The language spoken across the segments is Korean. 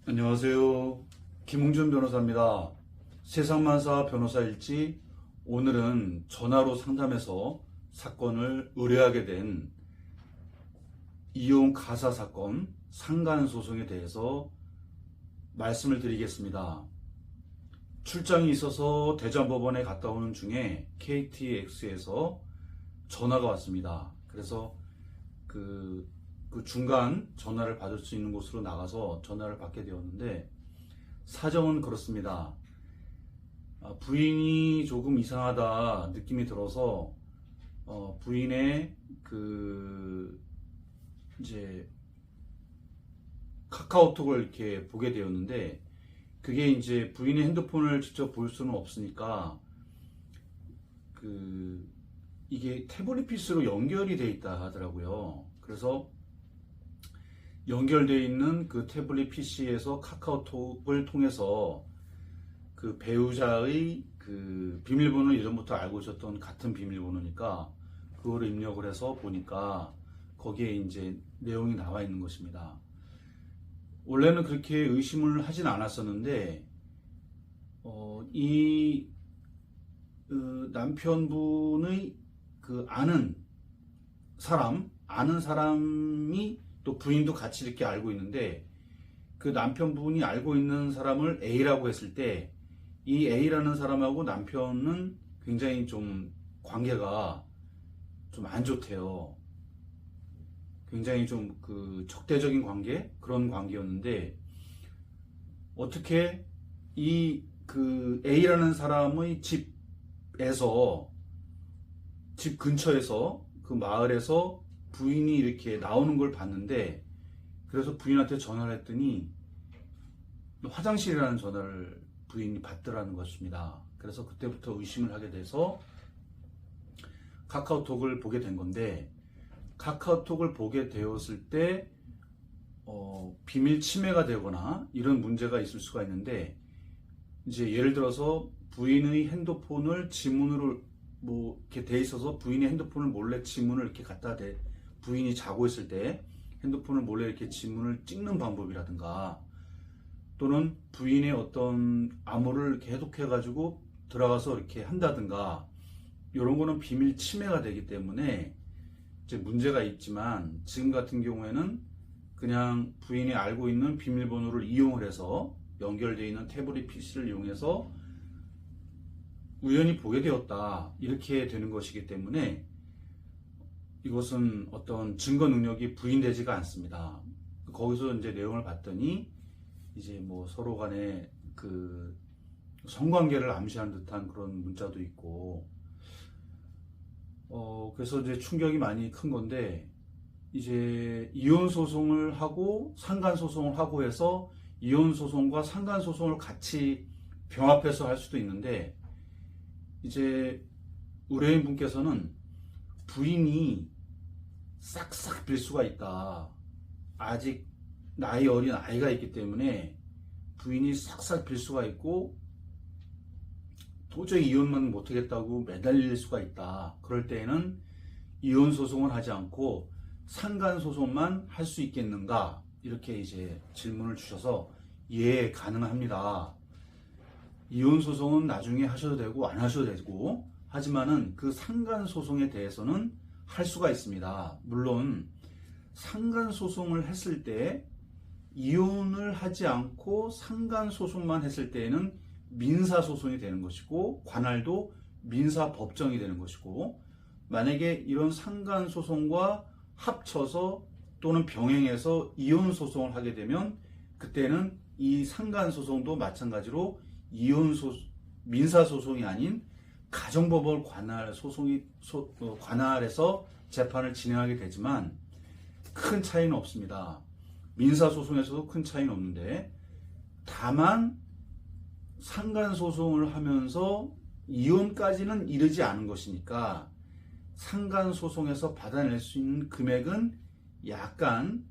안녕하세요. 김웅준 변호사입니다. 세상만사 변호사 일지. 오늘은 전화로 상담해서 사건을 의뢰하게 된 이혼 가사 사건 상간소송에 대해서 말씀을 드리겠습니다. 출장이 있어서 대전법원에 갔다 오는 중에 KTX에서 전화가 왔습니다. 그래서 그 중간 전화를 받을 수 있는 곳으로 나가서 전화를 받게 되었는데, 사정은 그렇습니다. 부인이 조금 이상하다 느낌이 들어서 부인의 이제 카카오톡을 이렇게 보게 되었는데, 그게 이제 부인의 핸드폰을 직접 볼 수는 없으니까 이게 태블릿 PC로 연결이 돼 있다 하더라고요. 그래서 연결되어 있는 그 태블릿 PC에서 카카오톡을 통해서 그 배우자의 그 비밀번호를 예전부터 알고 있었던 같은 비밀번호니까 그거를 입력을 해서 보니까 거기에 이제 내용이 나와 있는 것입니다. 원래는 그렇게 의심을 하진 않았었는데, 남편분의 아는 사람이 또 부인도 같이 이렇게 알고 있는데, 그 남편분이 알고 있는 사람을 A라고 했을 때 이 A라는 사람하고 남편은 굉장히 좀 관계가 좀 안 좋대요. 굉장히 좀 적대적인 관계, 그런 관계였는데, 어떻게 A라는 사람의 집 근처에서 그 마을에서 부인이 이렇게 나오는 걸 봤는데, 그래서 부인한테 전화를 했더니 화장실이라는 전화를 부인이 받더라는 것입니다. 그래서 그때부터 의심을 하게 돼서 카카오톡을 보게 된 건데, 카카오톡을 보게 되었을 때 비밀 침해가 되거나 이런 문제가 있을 수가 있는데, 이제 예를 들어서 부인의 핸드폰을 지문으로 이렇게 돼 있어서 부인의 핸드폰을 몰래 지문을 이렇게 갖다 대, 부인이 자고 있을 때 핸드폰을 몰래 이렇게 지문을 찍는 방법이라든가, 또는 부인의 어떤 암호를 이렇게 해독해가지고 들어가서 이렇게 한다든가, 이런 거는 비밀 침해가 되기 때문에 이제 문제가 있지만, 지금 같은 경우에는 그냥 부인이 알고 있는 비밀번호를 이용을 해서 연결되어 있는 태블릿 PC를 이용해서 우연히 보게 되었다, 이렇게 되는 것이기 때문에 이것은 어떤 증거 능력이 부인되지가 않습니다. 거기서 이제 내용을 봤더니 이제 서로 간에 성관계를 암시하는 듯한 그런 문자도 있고, 그래서 이제 충격이 많이 큰 건데, 이제 이혼 소송을 하고 상간 소송을 하고 해서 이혼 소송과 상간 소송을 같이 병합해서 할 수도 있는데, 이제 의뢰인 분께서는 부인이 싹싹 빌 수가 있다, 아직 나이 어린 아이가 있기 때문에 부인이 싹싹 빌 수가 있고 도저히 이혼만 못하겠다고 매달릴 수가 있다, 그럴 때에는 이혼 소송을 하지 않고 상간 소송만 할 수 있겠는가, 이렇게 이제 질문을 주셔서 예, 가능합니다. 이혼 소송은 나중에 하셔도 되고 안 하셔도 되고, 하지만은 그 상간 소송에 대해서는 할 수가 있습니다. 물론 상간 소송을 했을 때, 이혼을 하지 않고 상간 소송만 했을 때에는 민사 소송이 되는 것이고, 관할도 민사 법정이 되는 것이고, 만약에 이런 상간 소송과 합쳐서 또는 병행해서 이혼 소송을 하게 되면, 그때는 이 상간 소송도 마찬가지로 민사 소송이 아닌 가정법원 관할에서 재판을 진행하게 되지만 큰 차이는 없습니다. 민사 소송에서도 큰 차이는 없는데, 다만 상간 소송을 하면서 이혼까지는 이르지 않은 것이니까 상간 소송에서 받아낼 수 있는 금액은 약간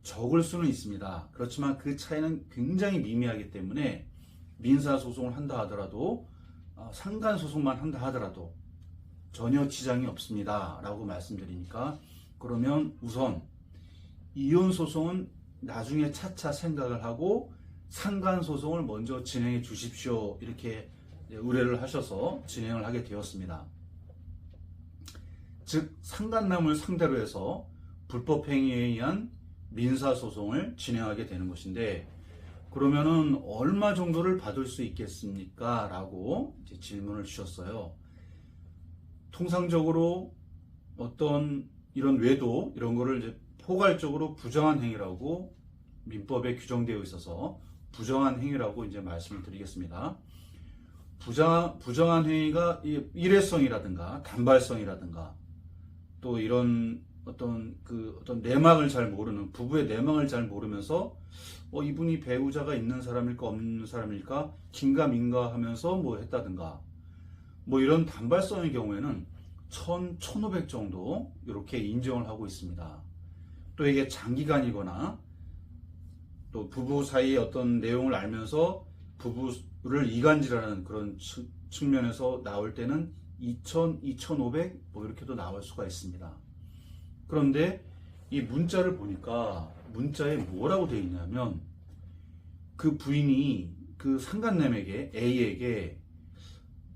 적을 수는 있습니다. 그렇지만 그 차이는 굉장히 미미하기 때문에 민사 소송을 한다 하더라도, 상간 소송만 한다 하더라도 전혀 지장이 없습니다 라고 말씀드리니까, 그러면 우선 이혼 소송은 나중에 차차 생각을 하고 상간 소송을 먼저 진행해 주십시오. 이렇게 의뢰를 하셔서 진행을 하게 되었습니다. 즉 상간남을 상대로 해서 불법 행위에 의한 민사 소송을 진행하게 되는 것인데, 그러면은 얼마 정도를 받을 수 있겠습니까? 라고 이제 질문을 주셨어요. 통상적으로 어떤 이런 외도 이런 거를 이제 포괄적으로 부정한 행위라고 민법에 규정되어 있어서 부정한 행위라고 이제 말씀을 드리겠습니다. 부정한 행위가 일회성이라든가 단발성이라든가 또 이런 어떤 내막을 잘 모르는, 부부의 내막을 잘 모르면서 이분이 배우자가 있는 사람일까 없는 사람일까 긴가민가 하면서 뭐 했다든가, 뭐 이런 단발성의 경우에는 1,500 정도 이렇게 인정을 하고 있습니다. 또 이게 장기간이거나 또 부부 사이의 어떤 내용을 알면서 부부를 이간질하는 그런 측면에서 나올 때는 2,000, 2,500 뭐 이렇게도 나올 수가 있습니다. 그런데 이 문자를 보니까 문자에 뭐라고 되어 있냐면, 그 부인이 그 상간남에게, A에게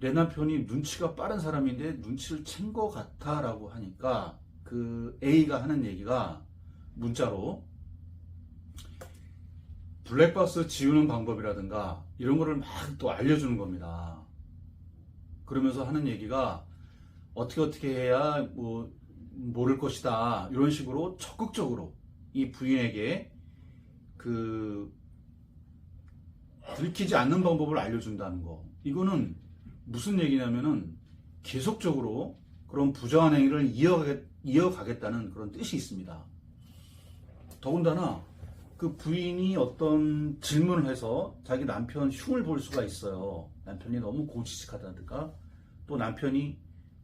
내 남편이 눈치가 빠른 사람인데 눈치를 챈 것 같아 라고 하니까, 그 A가 하는 얘기가 문자로 블랙박스 지우는 방법이라든가 이런 거를 막 또 알려주는 겁니다. 그러면서 하는 얘기가 어떻게 해야 뭐 모를 것이다, 이런 식으로 적극적으로 이 부인에게 들키지 않는 방법을 알려준다는 거. 이거는 무슨 얘기냐면은 계속적으로 그런 부정한 행위를 이어가겠다는 그런 뜻이 있습니다. 더군다나 그 부인이 어떤 질문을 해서 자기 남편 흉을 볼 수가 있어요. 남편이 너무 고지식하다든가, 또 남편이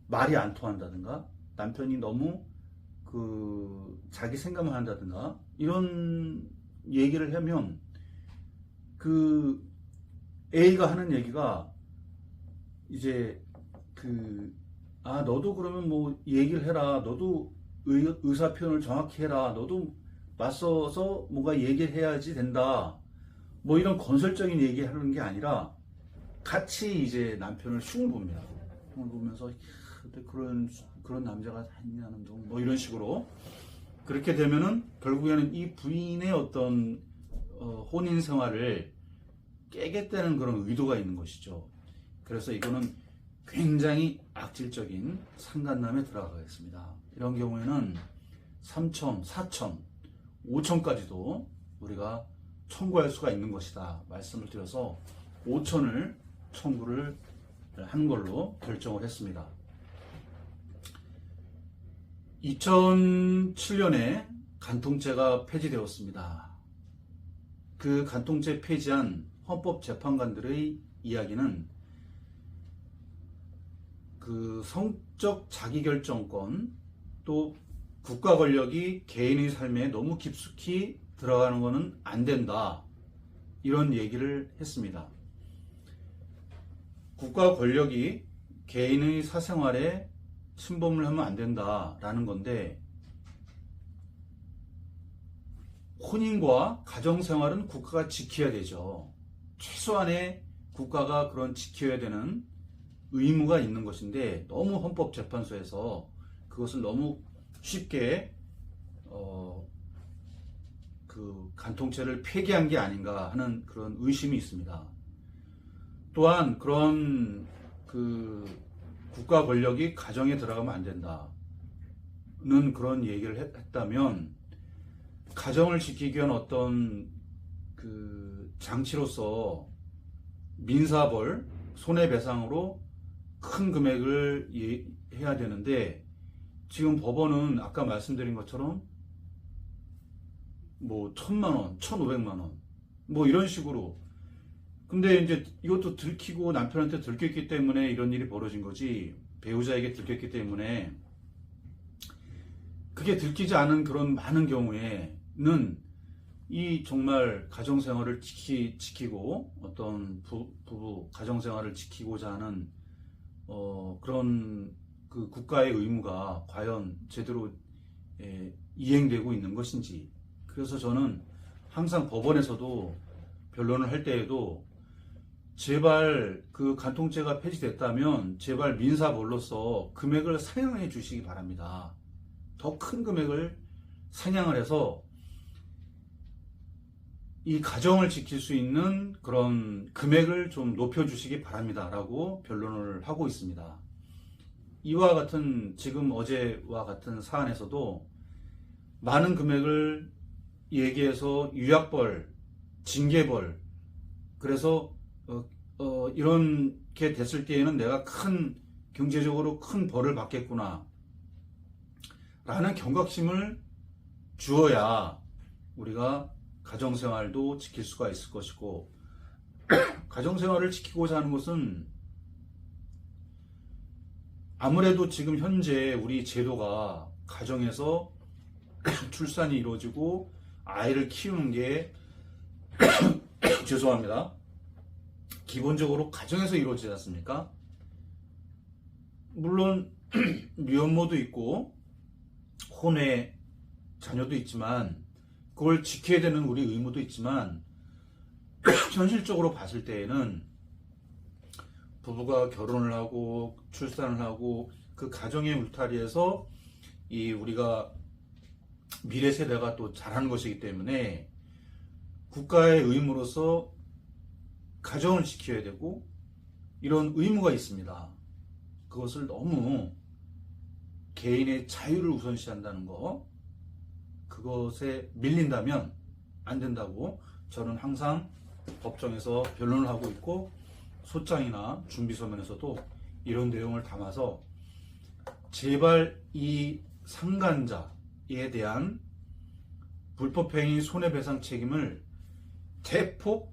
말이 안 통한다든가, 남편이 너무 자기 생각만 한다든가, 이런 얘기를 하면 그 A가 하는 얘기가 이제 너도 그러면 뭐 얘기를 해라, 너도 의사 표현을 정확히 해라, 너도 맞서서 뭔가 얘기를 해야지 된다, 뭐 이런 건설적인 얘기하는 게 아니라 같이 이제 남편을 흉을 봅니다. 흉을 보면서 그런 남자가 있냐는 둥, 뭐 이런 식으로. 그렇게 되면은 결국에는 이 부인의 어떤 혼인 생활을 깨겠다는 그런 의도가 있는 것이죠. 그래서 이거는 굉장히 악질적인 상간남에 들어가겠습니다. 이런 경우에는 3천, 4천, 5천까지도 우리가 청구할 수가 있는 것이다 말씀을 드려서 5천을 청구를 한 걸로 결정을 했습니다. 2007년에 간통죄가 폐지되었습니다. 그 간통죄 폐지한 헌법재판관들의 이야기는 그 성적 자기결정권, 또 국가 권력이 개인의 삶에 너무 깊숙이 들어가는 것은 안 된다, 이런 얘기를 했습니다. 국가 권력이 개인의 사생활에 침범을 하면 안 된다라는 건데, 혼인과 가정생활은 국가가 지켜야 되죠. 최소한의 국가가 그런 지켜야 되는 의무가 있는 것인데, 너무 헌법재판소에서 그것을 너무 쉽게 그 간통죄를 폐기한 게 아닌가 하는 그런 의심이 있습니다. 또한 그런 국가 권력이 가정에 들어가면 안 된다는 그런 얘기를 했다면, 가정을 지키기 위한 어떤 장치로서 민사벌, 손해배상으로 큰 금액을 해야 되는데, 지금 법원은 아까 말씀드린 것처럼 뭐 1,000만 원, 1,500만 원, 뭐 이런 식으로. 근데 이제 이것도 들키고 남편한테 들켰기 때문에 이런 일이 벌어진 거지, 배우자에게 들켰기 때문에. 그게 들키지 않은 그런 많은 경우에는 이 정말 가정생활을 지키고 어떤 부부 가정생활을 지키고자 하는 그런 그 국가의 의무가 과연 제대로 이행되고 있는 것인지. 그래서 저는 항상 법원에서도 변론을 할 때에도 제발 그 간통죄가 폐지됐다면 제발 민사벌로서 금액을 상향해 주시기 바랍니다. 더 큰 금액을 상향을 해서 이 가정을 지킬 수 있는 그런 금액을 좀 높여주시기 바랍니다. 라고 변론을 하고 있습니다. 이와 같은 지금 어제와 같은 사안에서도 많은 금액을 얘기해서 유약벌, 징계벌, 그래서 이렇게 됐을 때에는 내가 경제적으로 큰 벌을 받겠구나 라는 경각심을 주어야 우리가 가정생활도 지킬 수가 있을 것이고, 가정생활을 지키고자 하는 것은 아무래도 지금 현재 우리 제도가 가정에서 출산이 이루어지고 아이를 키우는 게 죄송합니다. 기본적으로 가정에서 이루어지지 않습니까? 물론 미혼모도 있고 혼외 자녀도 있지만 그걸 지켜야 되는 우리 의무도 있지만 현실적으로 봤을 때에는 부부가 결혼을 하고 출산을 하고 그 가정의 울타리에서 우리가 미래 세대가 또 자라는 것이기 때문에 국가의 의무로서 가정을 지켜야 되고 이런 의무가 있습니다. 그것을 너무 개인의 자유를 우선시한다는 거, 그것에 밀린다면 안 된다고 저는 항상 법정에서 변론을 하고 있고, 소장이나 준비서면에서도 이런 내용을 담아서 제발 이 상간자에 대한 불법행위 손해배상 책임을 대폭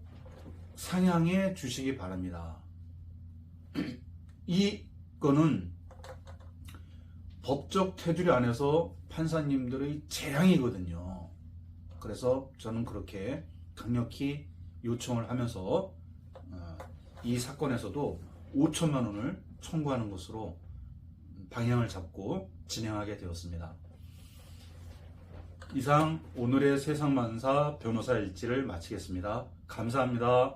상향해 주시기 바랍니다. 이거는 법적 테두리 안에서 판사님들의 재량이거든요. 그래서 저는 그렇게 강력히 요청을 하면서 이 사건에서도 5천만 원을 청구하는 것으로 방향을 잡고 진행하게 되었습니다. 이상 오늘의 세상만사 변호사 일지를 마치겠습니다. 감사합니다.